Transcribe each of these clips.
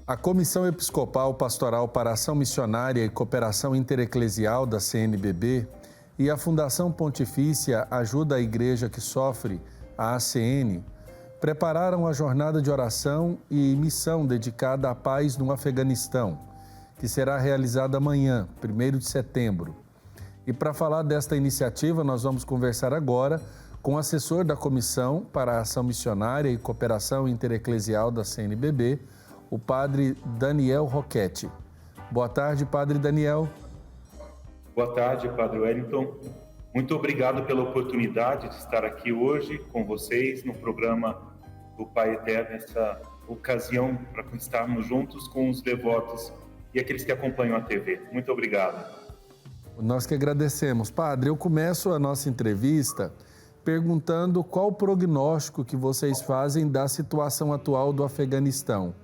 A Comissão Episcopal Pastoral para Ação Missionária e Cooperação Intereclesial da CNBB e a Fundação Pontifícia Ajuda a Igreja que Sofre, a ACN, prepararam a jornada de oração e missão dedicada à paz no Afeganistão, que será realizada amanhã, 1º de setembro. E para falar desta iniciativa, nós vamos conversar agora com o assessor da Comissão para a Ação Missionária e Cooperação Intereclesial da CNBB, o padre Daniel Roquete. Boa tarde, padre Daniel. Boa tarde, padre Wellington. Muito obrigado pela oportunidade de estar aqui hoje com vocês no programa do Pai Eterno, essa ocasião para estarmos juntos com os devotos e aqueles que acompanham a TV. Muito obrigado. Nós que agradecemos. Padre, eu começo a nossa entrevista perguntando qual o prognóstico que vocês fazem da situação atual do Afeganistão.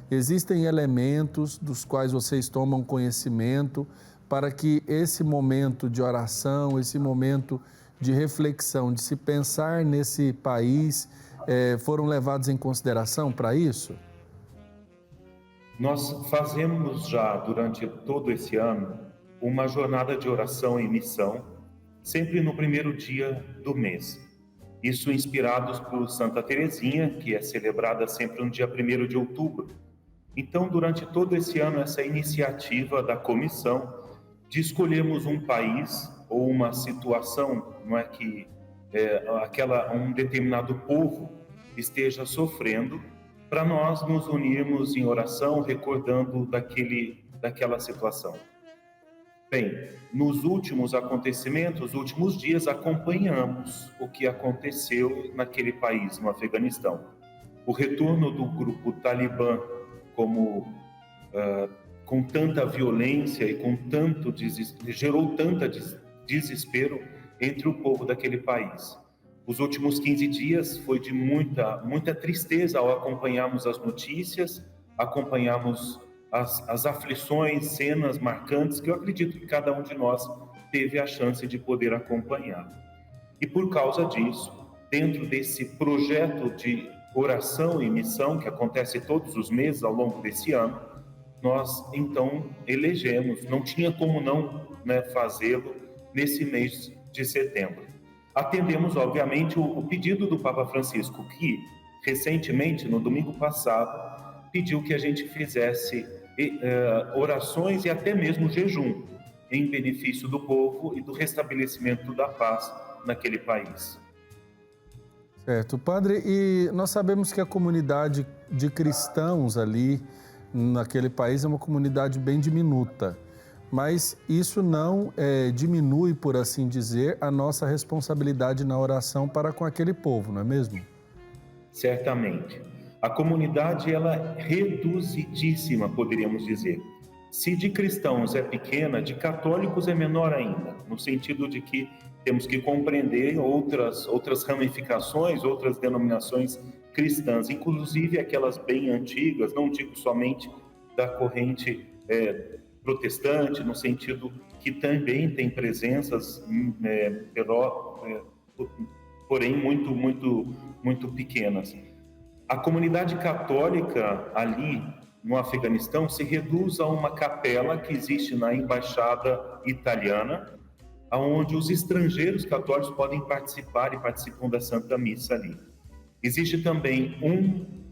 Existem elementos dos quais vocês tomam conhecimento para que esse momento de oração, esse momento de reflexão, de se pensar nesse país, foram levados em consideração para isso? Nós fazemos já durante todo esse ano uma jornada de oração e missão, sempre no primeiro dia do mês. Isso inspirados por Santa Teresinha, que é celebrada sempre no dia 1º de outubro. Então, durante todo esse ano, essa iniciativa da comissão de escolhermos um país ou uma situação, não é que um determinado povo esteja sofrendo, para nós nos unirmos em oração, recordando daquela situação. Bem, nos últimos acontecimentos, últimos dias, acompanhamos o que aconteceu naquele país, no Afeganistão. O retorno do grupo Talibã com tanta violência e gerou tanto desespero entre o povo daquele país. Os últimos 15 dias foi de muita tristeza ao acompanharmos as notícias, acompanharmos as aflições, cenas marcantes que eu acredito que cada um de nós teve a chance de poder acompanhar. E por causa disso, dentro desse projeto de oração e missão que acontece todos os meses ao longo desse ano, nós então elegemos, não tinha como não fazê-lo nesse mês de setembro. Atendemos, obviamente, o pedido do Papa Francisco, que recentemente, no domingo passado, pediu que a gente fizesse orações e até mesmo jejum em benefício do povo e do restabelecimento da paz naquele país. Certo, padre, e nós sabemos que a comunidade de cristãos ali naquele país é uma comunidade bem diminuta, mas isso não diminui, por assim dizer, a nossa responsabilidade na oração para com aquele povo, não é mesmo? Certamente. A comunidade ela é reduzidíssima, poderíamos dizer. Se de cristãos é pequena, de católicos é menor ainda, no sentido de que temos que compreender outras ramificações, outras denominações cristãs, inclusive aquelas bem antigas, não digo somente da corrente protestante, no sentido que também tem presenças, porém muito pequenas. A comunidade católica ali no Afeganistão se reduz a uma capela que existe na embaixada italiana, onde os estrangeiros católicos podem participar e participam da Santa Missa ali. Existe também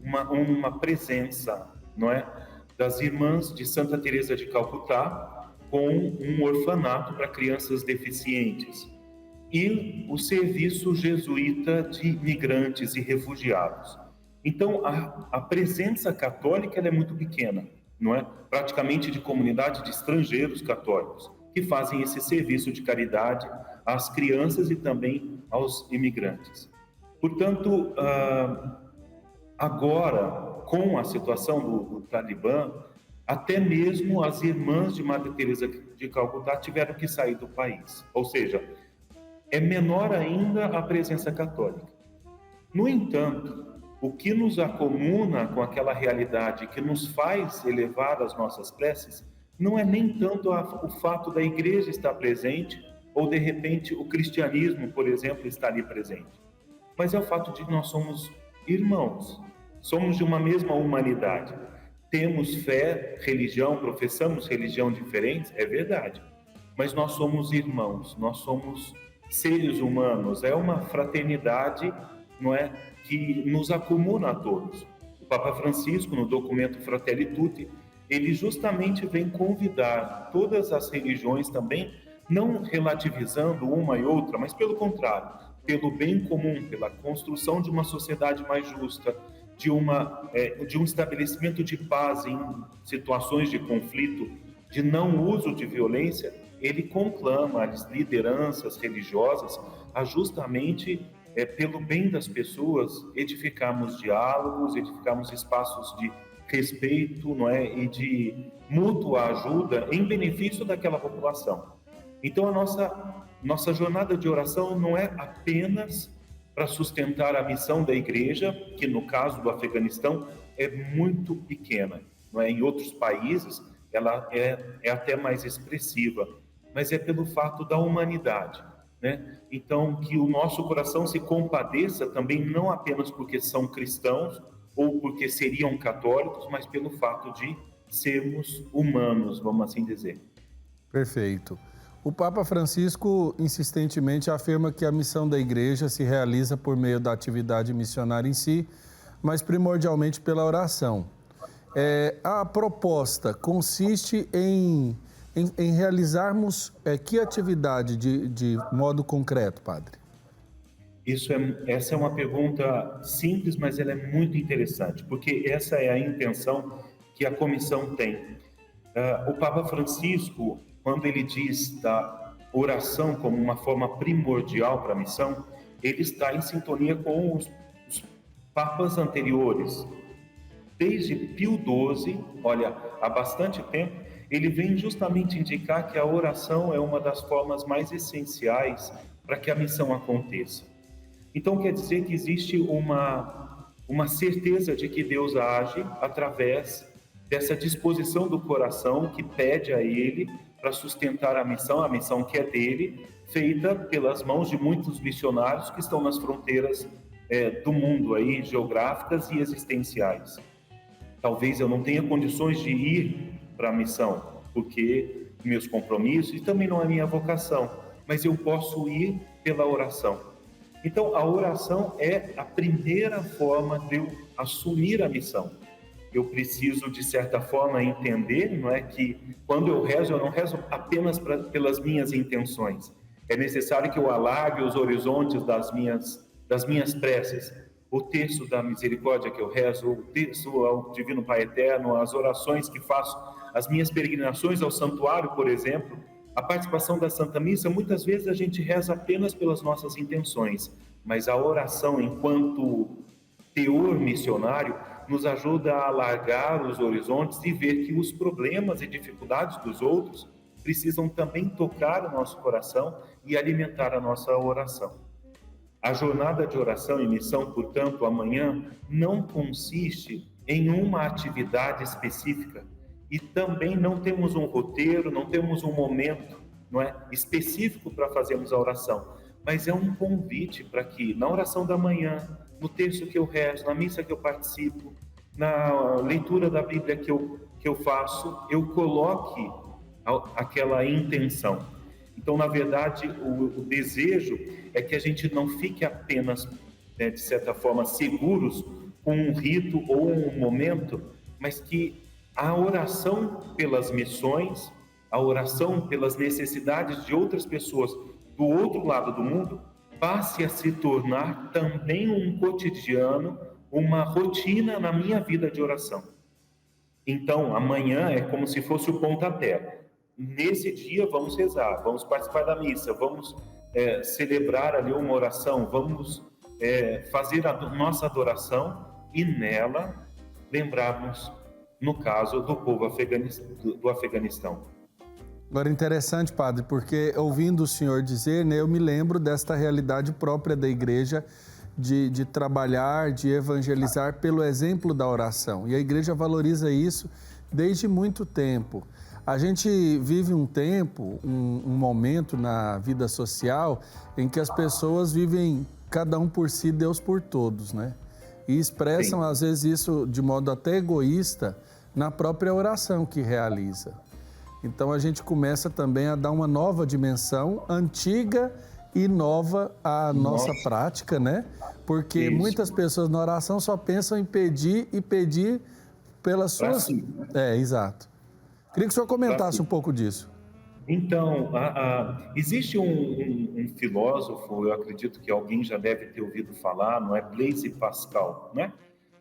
uma presença, não é, das irmãs de Santa Teresa de Calcutá com um orfanato para crianças deficientes e o serviço jesuíta de migrantes e refugiados. Então, a presença católica ela é muito pequena, não é? Praticamente de comunidade de estrangeiros católicos que fazem esse serviço de caridade às crianças e também aos imigrantes. Portanto, agora, com a situação do Talibã, até mesmo as irmãs de Madre Teresa de Calcutá tiveram que sair do país. Ou seja, é menor ainda a presença católica. No entanto, o que nos acomuna com aquela realidade que nos faz elevar as nossas preces não é nem tanto o fato da igreja estar presente ou, de repente, o cristianismo, por exemplo, estar ali presente. Mas é o fato de que nós somos irmãos, somos de uma mesma humanidade. temos fé, religião, professamos religião diferentes, é verdade. Mas nós somos irmãos, nós somos seres humanos, é uma fraternidade, não é, que nos acomuna a todos. O Papa Francisco, no documento Fratelli Tutti, ele justamente vem convidar todas as religiões também, não relativizando uma e outra, mas pelo contrário, pelo bem comum, pela construção de uma sociedade mais justa, de um estabelecimento de paz em situações de conflito, de não uso de violência, ele conclama as lideranças religiosas a justamente, pelo bem das pessoas, edificarmos diálogos, edificarmos espaços de respeito, não é? E de mútua ajuda em benefício daquela população. Então, a nossa jornada de oração não é apenas para sustentar a missão da igreja, que no caso do Afeganistão é muito pequena, não é? Em outros países ela é até mais expressiva, mas é pelo fato da humanidade, né? Então, que o nosso coração se compadeça também, não apenas porque são cristãos ou porque seriam católicos, mas pelo fato de sermos humanos, vamos assim dizer. Perfeito. O Papa Francisco insistentemente afirma que a missão da igreja se realiza por meio da atividade missionária em si, mas primordialmente pela oração. A proposta consiste em realizarmos que atividade de modo concreto, padre? Essa é uma pergunta simples, mas ela é muito interessante, porque essa é a intenção que a comissão tem. O Papa Francisco, quando ele diz da oração como uma forma primordial para a missão, ele está em sintonia com os papas anteriores. Desde Pio XII, olha, há bastante tempo, ele vem justamente indicar que a oração é uma das formas mais essenciais para que a missão aconteça. Então, quer dizer que existe uma certeza de que Deus age através dessa disposição do coração que pede a Ele para sustentar a missão que é dele, feita pelas mãos de muitos missionários que estão nas fronteiras do mundo aí, geográficas e existenciais. Talvez eu não tenha condições de ir para a missão, porque meus compromissos e também não é minha vocação, mas eu posso ir pela oração. Então, a oração é a primeira forma de eu assumir a missão. Eu preciso, de certa forma, entender, não é, que quando eu não rezo apenas pelas minhas intenções. É necessário que eu alargue os horizontes das minhas preces. O terço da misericórdia que eu rezo, o terço ao Divino Pai Eterno, as orações que faço, as minhas peregrinações ao santuário, por exemplo, a participação da Santa Missa, muitas vezes a gente reza apenas pelas nossas intenções, mas a oração, enquanto teor missionário, nos ajuda a alargar os horizontes e ver que os problemas e dificuldades dos outros precisam também tocar o nosso coração e alimentar a nossa oração. A jornada de oração e missão, portanto, amanhã, não consiste em uma atividade específica e também não temos um roteiro, não temos um momento, não é, específico para fazermos a oração, mas é um convite para que na oração da manhã, no terço que eu rezo, na missa que eu participo, na leitura da Bíblia que eu faço, eu coloque aquela intenção. Então, na verdade, o desejo é que a gente não fique apenas, né, de certa forma, seguros com um rito ou um momento, mas que a oração pelas missões, a oração pelas necessidades de outras pessoas do outro lado do mundo, passe a se tornar também um cotidiano, uma rotina na minha vida de oração. Então, amanhã é como se fosse o pontapé. Nesse dia vamos rezar, vamos participar da missa, vamos celebrar ali uma oração, vamos fazer a nossa adoração e nela lembrarmos, no caso, do povo do Afeganistão. Agora, interessante, padre, porque ouvindo o senhor dizer, né, eu me lembro desta realidade própria da igreja de trabalhar, de evangelizar pelo exemplo da oração. E a igreja valoriza isso desde muito tempo. A gente vive um tempo, um momento na vida social em que as pessoas vivem cada um por si, Deus por todos, né? E expressam, às vezes, isso de modo até egoísta, na própria oração que realiza. Então a gente começa também a dar uma nova dimensão, antiga e nova à nossa prática, né? Porque muitas pessoas na oração só pensam em pedir e pedir pelas suas... exato. Queria que o senhor comentasse um pouco disso. Então, existe um filósofo, eu acredito que alguém já deve ter ouvido falar, não é? Blaise Pascal, né?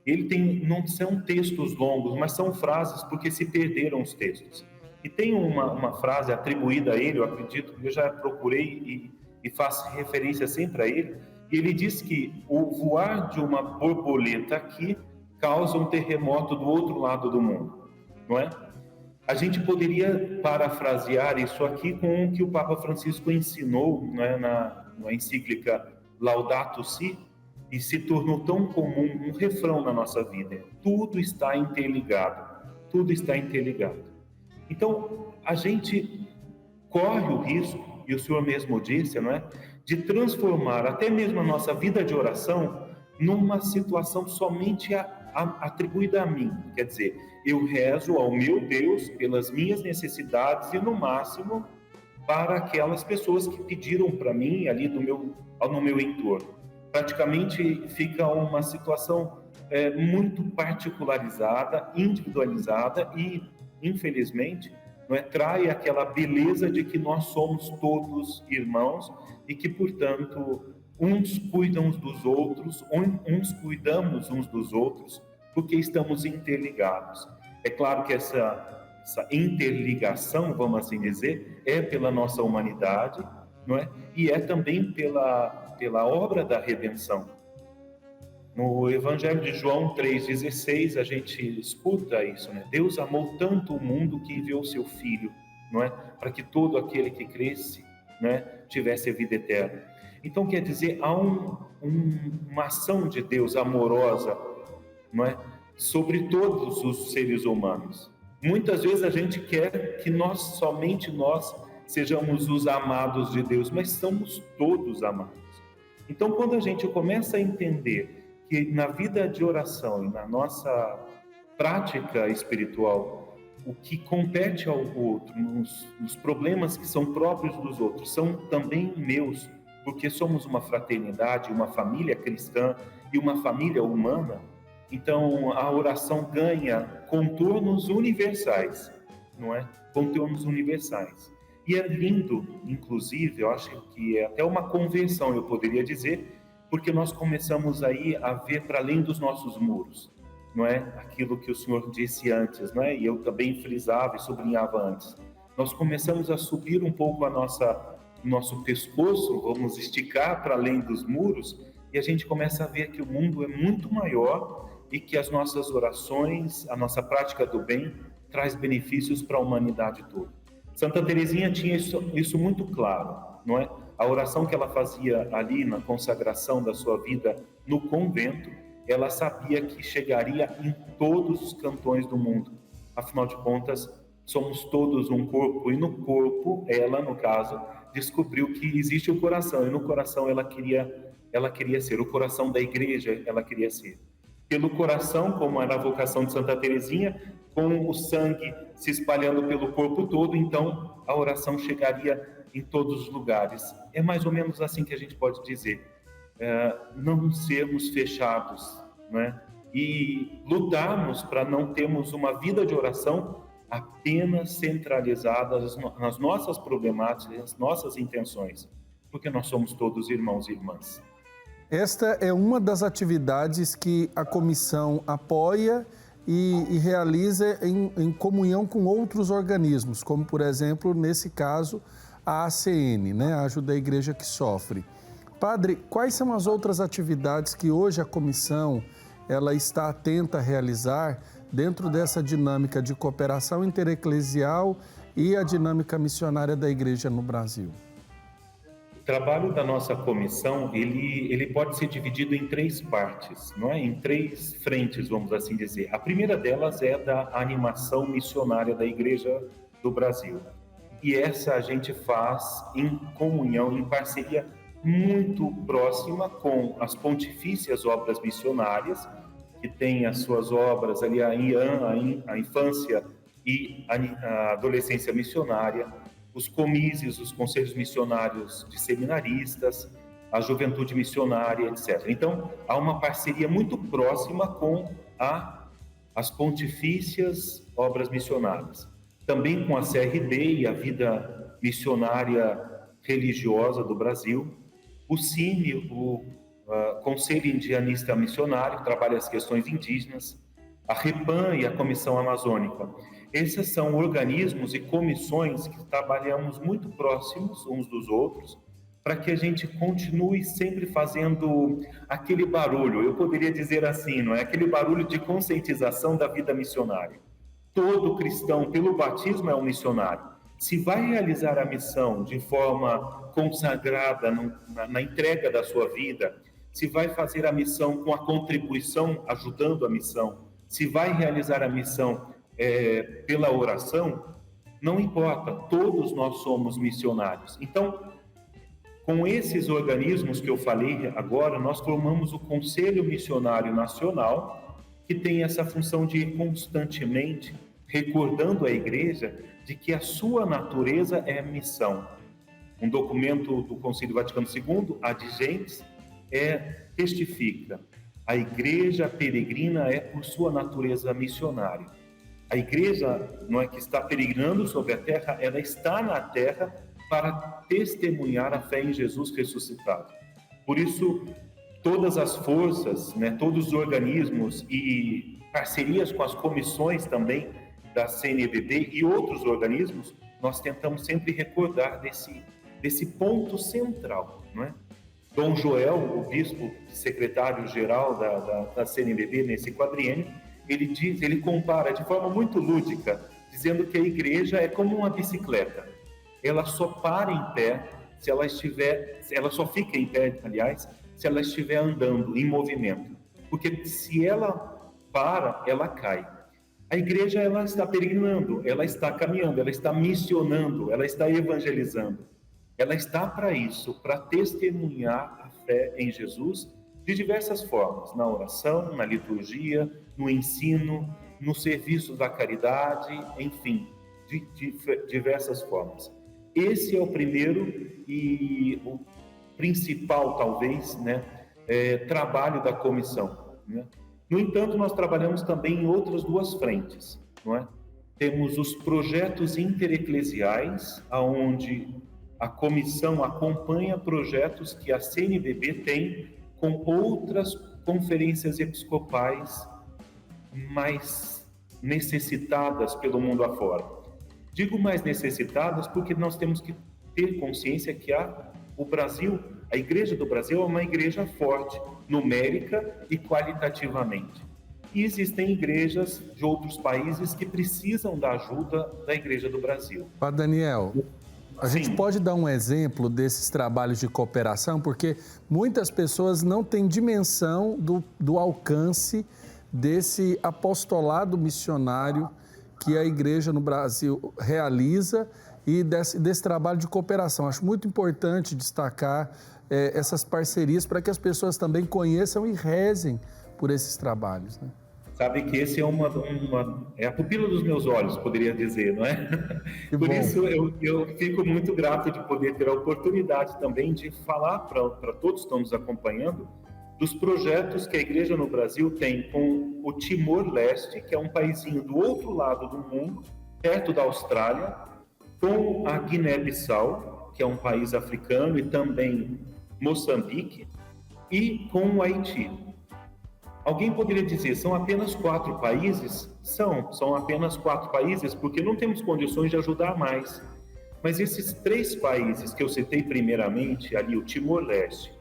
Ele tem, não são textos longos, mas são frases porque se perderam os textos. E tem uma frase atribuída a ele, eu acredito, eu já procurei e faço referência sempre a ele, e ele diz que o voar de uma borboleta aqui causa um terremoto do outro lado do mundo, não é? A gente poderia parafrasear isso aqui com o que o Papa Francisco ensinou, né, na encíclica Laudato Si, e se tornou tão comum, um refrão na nossa vida: tudo está interligado, tudo está interligado. Então, a gente corre o risco, e o senhor mesmo disse, não é, de transformar até mesmo a nossa vida de oração numa situação somente atribuída a mim. Quer dizer, eu rezo ao meu Deus pelas minhas necessidades e, no máximo, para aquelas pessoas que pediram para mim ali no meu entorno. Praticamente fica uma situação muito particularizada, individualizada e, infelizmente, não é, trai aquela beleza de que nós somos todos irmãos e que, portanto, uns cuidam uns dos outros, uns cuidamos uns dos outros, porque estamos interligados. É claro que essa interligação, vamos assim dizer, é pela nossa humanidade, não é? E é também pela obra da redenção. No Evangelho de João 3,16, a gente escuta isso, né? Deus amou tanto o mundo que enviou seu Filho, não é? Para que todo aquele que cresce, né, tivesse a vida eterna. Então, quer dizer, há uma ação de Deus amorosa, não é, sobre todos os seres humanos. Muitas vezes a gente quer que somente nós sejamos os amados de Deus, mas somos todos amados. Então, quando a gente começa a entender que na vida de oração e na nossa prática espiritual, o que compete ao outro, nos problemas que são próprios dos outros, são também meus, porque somos uma fraternidade, uma família cristã e uma família humana. Então, a oração ganha contornos universais, não é? Contornos universais. E é lindo, inclusive, eu acho que é até uma conversão, eu poderia dizer, porque nós começamos aí a ver para além dos nossos muros, não é? Aquilo que o senhor disse antes, não é? E eu também frisava e sublinhava antes. Nós começamos a subir um pouco nosso pescoço, vamos esticar para além dos muros, e a gente começa a ver que o mundo é muito maior e que as nossas orações, a nossa prática do bem, traz benefícios para a humanidade toda. Santa Teresinha tinha isso muito claro, não é? A oração que ela fazia ali na consagração da sua vida no convento, ela sabia que chegaria em todos os cantões do mundo. Afinal de contas, somos todos um corpo, e no corpo, ela, no caso, descobriu que existe o coração, e no coração ela queria ser, o coração da igreja ela queria ser. Pelo coração, como era a vocação de Santa Teresinha, com o sangue se espalhando pelo corpo todo, então a oração chegaria em todos os lugares. É mais ou menos assim que a gente pode dizer, não sermos fechados, né? E lutarmos para não termos uma vida de oração apenas centralizada nas nossas problemáticas, nas nossas intenções, porque nós somos todos irmãos e irmãs. Esta é uma das atividades que a comissão apoia e realiza em comunhão com outros organismos, como, por exemplo, nesse caso, a ACN, né? A Ajuda à Igreja que Sofre. Padre, quais são as outras atividades que hoje a comissão ela está atenta a realizar dentro dessa dinâmica de cooperação intereclesial e a dinâmica missionária da Igreja no Brasil? O trabalho da nossa comissão, ele pode ser dividido em 3 partes, não é? Em 3 frentes, vamos assim dizer. A primeira delas é da animação missionária da Igreja do Brasil. E essa a gente faz em comunhão, em parceria muito próxima com as pontifícias obras missionárias, que tem as suas obras ali, a IAM, a Infância e a Adolescência Missionária, os comícios, os conselhos missionários de seminaristas, a juventude missionária, etc. Então, há uma parceria muito próxima com as pontifícias obras missionárias. Também com a CRB e a vida missionária religiosa do Brasil, o CIMI, o Conselho Indianista Missionário, que trabalha as questões indígenas, a REPAM e a Comissão Amazônica. Esses são organismos e comissões que trabalhamos muito próximos uns dos outros, para que a gente continue sempre fazendo aquele barulho, eu poderia dizer assim, não é? Aquele barulho de conscientização da vida missionária. Todo cristão, pelo batismo, é um missionário. Se vai realizar a missão de forma consagrada na entrega da sua vida, se vai fazer a missão com a contribuição, ajudando a missão, se vai realizar a missão pela oração, não importa, todos nós somos missionários. Então, com esses organismos que eu falei agora, nós formamos o Conselho Missionário Nacional, que tem essa função de ir constantemente recordando a Igreja de que a sua natureza é missão. Um documento do Concílio Vaticano II, Ad Gentes, testifica: a Igreja peregrina é por sua natureza missionária. A Igreja não é que está peregrinando sobre a terra, ela está na terra para testemunhar a fé em Jesus ressuscitado. Por isso, todas as forças, todos os organismos e parcerias com as comissões também da CNBB e outros organismos, nós tentamos sempre recordar desse ponto central, não é? Dom Joel, o bispo secretário-geral da CNBB nesse quadriênio, ele compara de forma muito lúdica, dizendo que a igreja é como uma bicicleta. Ela só para em pé ela só fica em pé, aliás, se ela estiver andando, em movimento. Porque se ela para, ela cai. A igreja, ela está peregrinando, ela está caminhando, ela está missionando, ela está evangelizando. Ela está para isso, para testemunhar a fé em Jesus de diversas formas, na oração, na liturgia, no ensino, no serviço da caridade, enfim, de diversas formas. Esse é o primeiro e o principal, talvez, trabalho da comissão, né? No entanto, nós trabalhamos também em outras duas frentes, não é? Temos os projetos intereclesiais, onde a comissão acompanha projetos que a CNBB tem com outras conferências episcopais mais necessitadas pelo mundo afora. Digo mais necessitadas porque nós temos que ter consciência que o Brasil, a Igreja do Brasil é uma igreja forte, numérica e qualitativamente. E existem igrejas de outros países que precisam da ajuda da Igreja do Brasil. Padre Daniel, a gente pode dar um exemplo desses trabalhos de cooperação, porque muitas pessoas não têm dimensão do alcance desse apostolado missionário que a Igreja no Brasil realiza e desse trabalho de cooperação. Acho muito importante destacar essas parcerias para que as pessoas também conheçam e rezem por esses trabalhos, né? Sabe que esse é a pupila dos meus olhos, poderia dizer, não é? Por isso eu fico muito grato de poder ter a oportunidade também de falar para todos que estão nos acompanhando dos projetos que a Igreja no Brasil tem com o Timor-Leste, que é um paísinho do outro lado do mundo, perto da Austrália, com a Guiné-Bissau, que é um país africano, e também Moçambique, e com o Haiti. Alguém poderia dizer, são apenas 4 países? São apenas 4 países, porque não temos condições de ajudar mais. Mas esses 3 países que eu citei primeiramente, ali o Timor-Leste,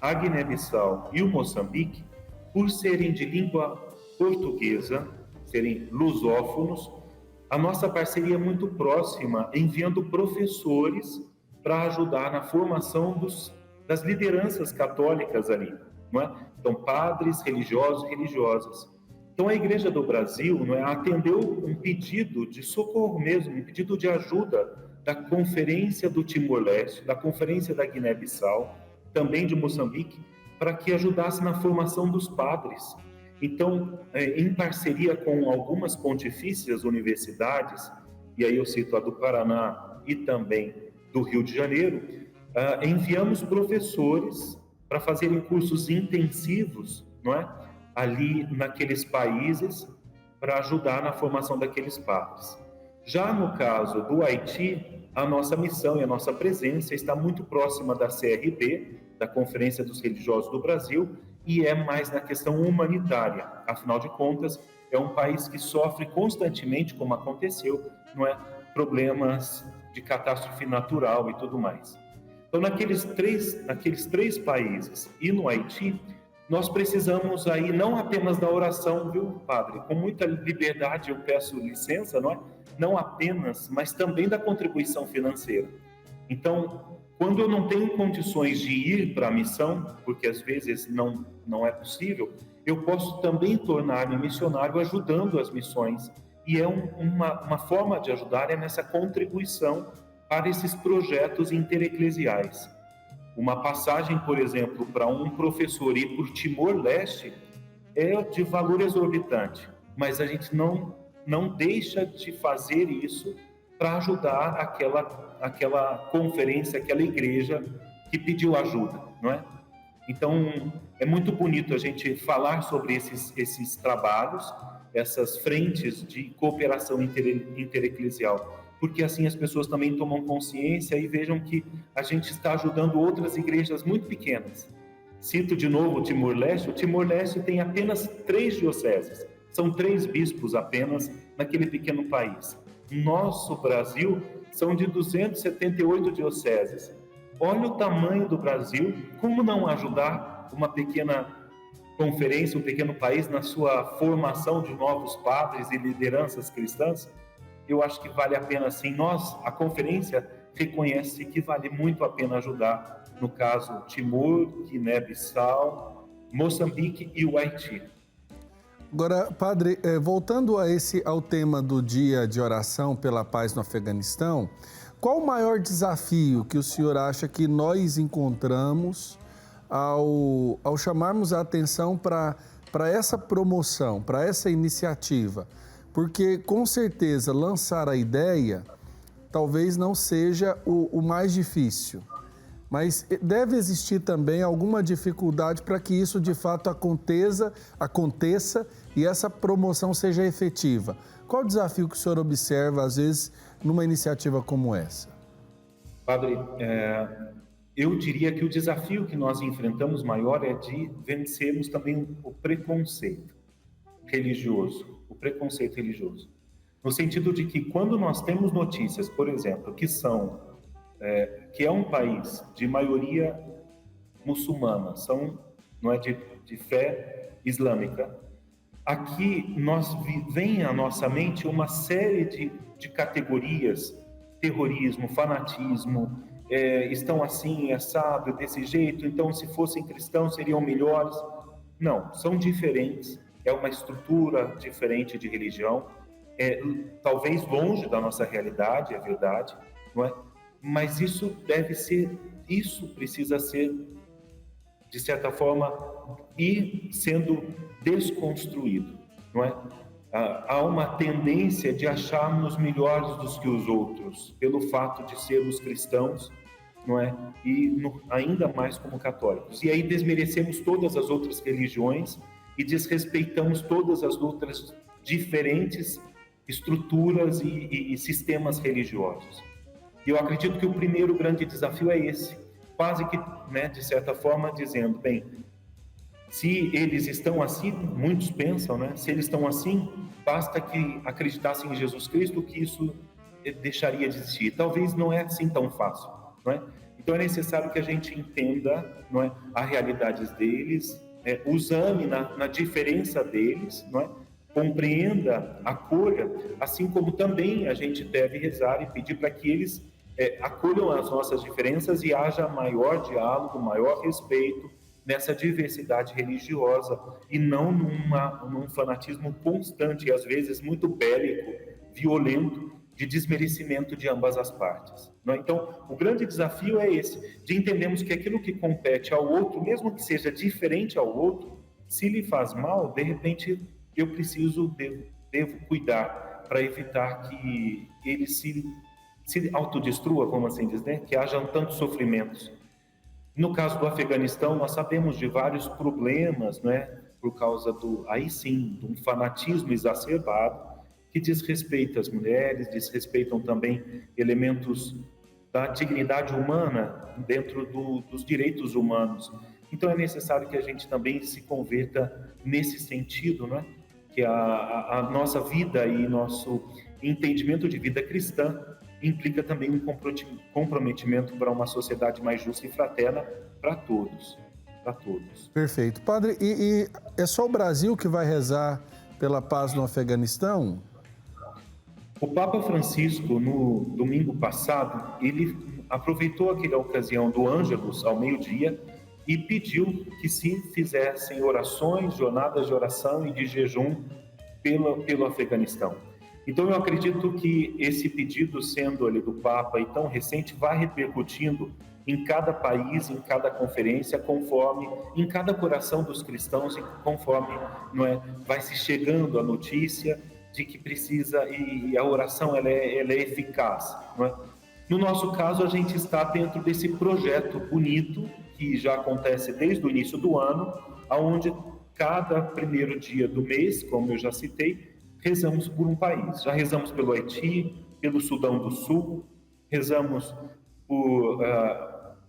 a Guiné-Bissau e o Moçambique, por serem de língua portuguesa, serem lusófonos, a nossa parceria é muito próxima, enviando professores para ajudar na formação das lideranças católicas ali, não é? Então, padres, religiosos e religiosas. Então, a Igreja do Brasil, não é, atendeu um pedido de socorro mesmo, um pedido de ajuda da Conferência do Timor-Leste, da Conferência da Guiné-Bissau, também de Moçambique, para que ajudasse na formação dos padres. Então, em parceria com algumas pontifícias universidades, e aí eu cito a do Paraná e também do Rio de Janeiro, enviamos professores para fazerem cursos intensivos, não é? Ali naqueles países, para ajudar na formação daqueles padres. Já no caso do Haiti, a nossa missão e a nossa presença está muito próxima da CRB, da Conferência dos Religiosos do Brasil, e é mais na questão humanitária. Afinal de contas, é um país que sofre constantemente, como aconteceu, não é? Problemas de catástrofe natural e tudo mais. Então, naqueles três países e no Haiti, nós precisamos aí não apenas da oração, viu, padre? Com muita liberdade eu peço licença, não é? Não apenas, mas também da contribuição financeira. Então, quando eu não tenho condições de ir para a missão, porque às vezes não é possível, eu posso também tornar-me missionário ajudando as missões. E é uma forma de ajudar é nessa contribuição para esses projetos intereclesiais. Uma passagem, por exemplo, para um professor ir por Timor-Leste é de valor exorbitante, mas a gente não deixa de fazer isso para ajudar aquela conferência, aquela igreja que pediu ajuda, não é? Então, é muito bonito a gente falar sobre esses trabalhos, essas frentes de cooperação intereclesial, porque assim as pessoas também tomam consciência e vejam que a gente está ajudando outras igrejas muito pequenas. Cito de novo o Timor-Leste. O Timor-Leste tem apenas 3 dioceses, são 3 bispos apenas naquele pequeno país. Nosso Brasil são de 278 dioceses. Olha o tamanho do Brasil, como não ajudar uma pequena conferência, um pequeno país na sua formação de novos padres e lideranças cristãs? Eu acho que vale a pena sim. A conferência reconhece que vale muito a pena ajudar, no caso Timor, Guiné-Bissau, Moçambique e o Haiti. Agora, padre, voltando ao tema do dia de oração pela paz no Afeganistão, qual o maior desafio que o senhor acha que nós encontramos ao chamarmos a atenção para essa promoção, para essa iniciativa? Porque, com certeza, lançar a ideia talvez não seja o mais difícil, mas deve existir também alguma dificuldade para que isso, de fato, aconteça e essa promoção seja efetiva. Qual o desafio que o senhor observa, às vezes, numa iniciativa como essa? Padre, eu diria que o desafio que nós enfrentamos maior é de vencermos também o preconceito religioso. No sentido de que quando nós temos notícias, por exemplo, que é um país de maioria muçulmana, não é de fé islâmica, aqui vem à nossa mente uma série de categorias: terrorismo, fanatismo, estão assim, assado, desse jeito, então se fossem cristãos seriam melhores. Não, são diferentes, é uma estrutura diferente de religião, talvez longe da nossa realidade, é verdade, não é? Mas isso precisa ser, de certa forma, ir sendo desconstruído, não é? Há uma tendência de acharmos melhores do que os outros, pelo fato de sermos cristãos, não é? E ainda mais como católicos. E aí desmerecemos todas as outras religiões e desrespeitamos todas as outras diferentes estruturas e sistemas religiosos. E eu acredito que o primeiro grande desafio é esse, quase que, né, de certa forma, dizendo, bem, se eles estão assim, muitos pensam, né, se eles estão assim, basta que acreditassem em Jesus Cristo que isso deixaria de existir. Talvez não é assim tão fácil, não é? Então é necessário que a gente entenda, não é, as realidades deles, os ame na diferença deles, não é? Compreenda, acolha, assim como também a gente deve rezar e pedir para que eles acolham as nossas diferenças e haja maior diálogo, maior respeito nessa diversidade religiosa e não num fanatismo constante e às vezes muito bélico, violento, de desmerecimento de ambas as partes. Não é? Então, o grande desafio é esse, de entendermos que aquilo que compete ao outro, mesmo que seja diferente ao outro, Se lhe faz mal, de repente eu devo cuidar para evitar que ele se autodestrua, como assim diz, né? Que haja tantos sofrimentos. No caso do Afeganistão, nós sabemos de vários problemas, né? Por causa aí sim, de um fanatismo exacerbado que desrespeita as mulheres, desrespeitam também elementos da dignidade humana dentro dos direitos humanos. Então é necessário que a gente também se converta nesse sentido, né? Que a nossa vida e nosso entendimento de vida cristã implica também um comprometimento para uma sociedade mais justa e fraterna para todos. Para todos. Perfeito. Padre, e é só o Brasil que vai rezar pela paz no Afeganistão? O Papa Francisco, no domingo passado, ele aproveitou aquela ocasião do Ângelus ao meio-dia e pediu que se fizessem orações, jornadas de oração e de jejum pelo Afeganistão. Então, eu acredito que esse pedido, sendo ali do Papa e tão recente, vai repercutindo em cada país, em cada conferência, conforme, em cada coração dos cristãos, conforme vai se chegando a notícia de que precisa, e a oração ela é eficaz. Não é? No nosso caso, a gente está dentro desse projeto bonito, que já acontece desde o início do ano, onde cada primeiro dia do mês, como eu já citei, rezamos por um país. Já rezamos pelo Haiti, pelo Sudão do Sul, rezamos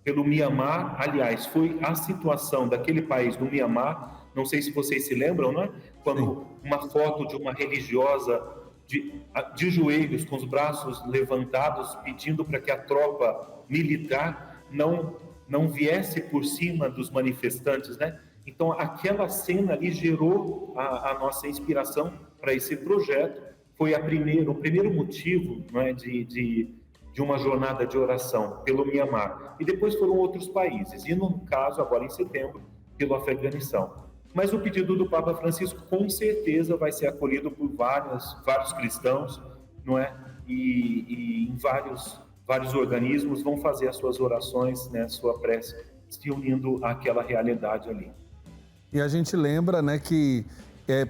pelo Mianmar. Aliás, foi a situação daquele país do Mianmar, não sei se vocês se lembram, né? Quando uma foto de uma religiosa de joelhos, com os braços levantados, pedindo para que a tropa militar não viesse por cima dos manifestantes, né? Então, aquela cena ali gerou a nossa inspiração para esse projeto. Foi o primeiro motivo, não é, de uma jornada de oração pelo Mianmar. E depois foram outros países. E, no caso, agora em setembro, pelo Afeganistão. Mas o pedido do Papa Francisco, com certeza, vai ser acolhido por vários cristãos, não é? E em vários organismos vão fazer as suas orações, né, sua prece, se unindo àquela realidade ali. E a gente lembra, né, que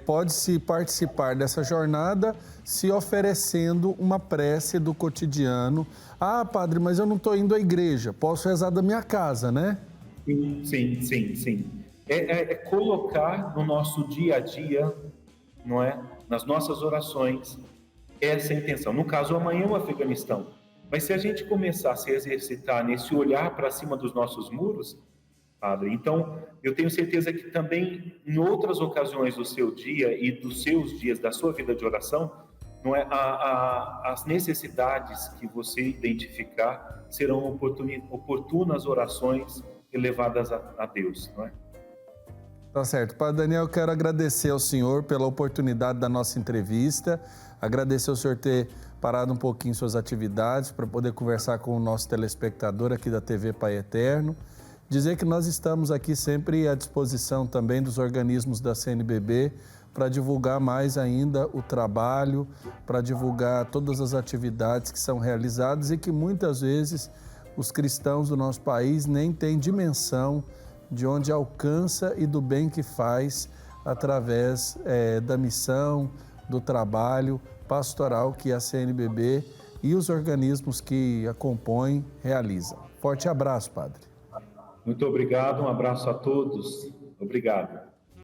pode-se participar dessa jornada se oferecendo uma prece do cotidiano. Ah, padre, mas eu não estou indo à igreja, posso rezar da minha casa, né? Sim. É colocar no nosso dia a dia, não é? Nas nossas orações, essa intenção. No caso, amanhã o Afeganistão. Mas se a gente começar a se exercitar nesse olhar para cima dos nossos muros, padre, então eu tenho certeza que também em outras ocasiões do seu dia e dos seus dias, da sua vida de oração, não é, as necessidades que você identificar serão oportunas orações elevadas a Deus, não é? Tá certo. Padre Daniel, eu quero agradecer ao senhor pela oportunidade da nossa entrevista, agradecer ao senhor ter parado um pouquinho suas atividades para poder conversar com o nosso telespectador aqui da TV Pai Eterno. Dizer que nós estamos aqui sempre à disposição também dos organismos da CNBB para divulgar mais ainda o trabalho, para divulgar todas as atividades que são realizadas e que muitas vezes os cristãos do nosso país nem têm dimensão de onde alcança e do bem que faz através da missão, do trabalho pastoral que a CNBB e os organismos que a compõem realizam. Forte abraço, padre. Muito obrigado, um abraço a todos. Obrigado.